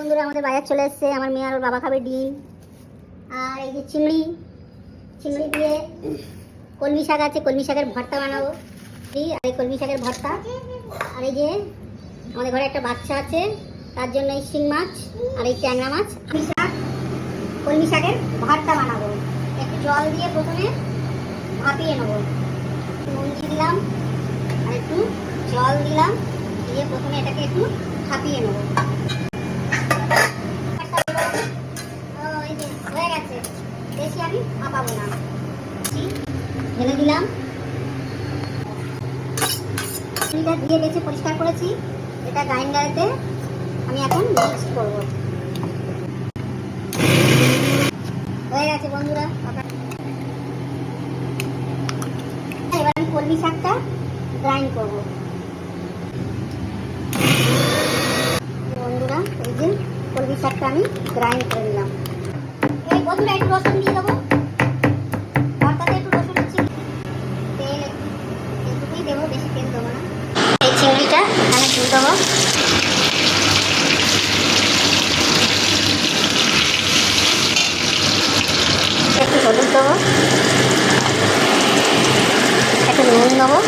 বন্ধুরা আমাদের বাজার চলে এসেছে। আমার মেয়ে আর ওর বাবা খাবে ডিম, আর এই যে চিংড়ি দিয়ে কলমি শাক আছে, কলমি শাকের ভর্তা বানাবো। আর এই কলমি শাকের ভর্তা, আর এই যে আমাদের ঘরে একটা বাচ্চা আছে তার জন্য এই শিং মাছ আর এই ট্যাংরা মাছ। কলমি শাকের ভর্তা বানাবো। একটু জল দিয়ে প্রথমে ভাপিয়ে নেবো, নুন দিলাম আর একটু জল দিলাম, দিয়ে প্রথমে এটাকে একটু ভাপিয়ে নেবো। হয়ে গেছে, বেশি আমি ভাপাবো না। ঢেলে দিলাম, দিয়ে বেছে পরিষ্কার করেছি। এটা গ্রাইন্ডারেতে আমি এখন মিক্স করবো। হয়ে গেছে বন্ধুরা। এবার আমি কলমি শাকটা গ্রাইন্ড করবো। বন্ধুরা এই যে কলমি শাকটা আমি গ্রাইন্ড করে নিলাম। এই বন্ধুরা একটু রসুন দিয়ে দেবো, ভর্তাতে একটু রসুন দিচ্ছি, তেল একটুকুই দেবো, বেশি তেল দেবো না। এই চিংড়িটা এখানে দিয়ে দেবো, একটু হলুদ দেবো, একটু নুন দেবো,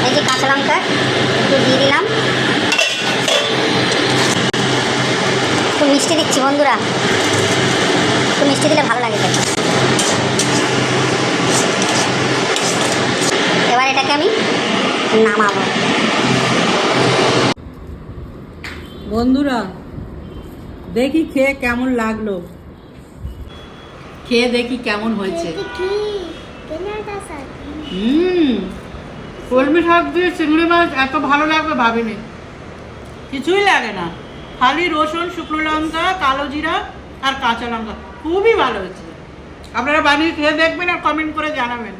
এই যে কাঁচা লঙ্কা একটু দিয়ে দিলাম, একটু মিষ্টি দিচ্ছি বন্ধুরা, একটু মিষ্টি দিলে ভালো লাগে খেতে। এবার এটাকে আমি নামাবো। বন্ধুরা দেখি খেয়ে কেমন লাগলো, খেয়ে দেখি কেমন হয়েছে। কলমি শাক দিয়ে চিংড়ি মাছ এত ভালো লাগবে ভাবিনি, কিছুই লাগে না, খালি রসুন, শুকনো লঙ্কা, কালো জিরা আর কাঁচা লঙ্কা, খুবই ভালো হয়েছে। আপনারা বানিয়ে খেয়ে দেখবেন আর কমেন্ট করে জানাবেন।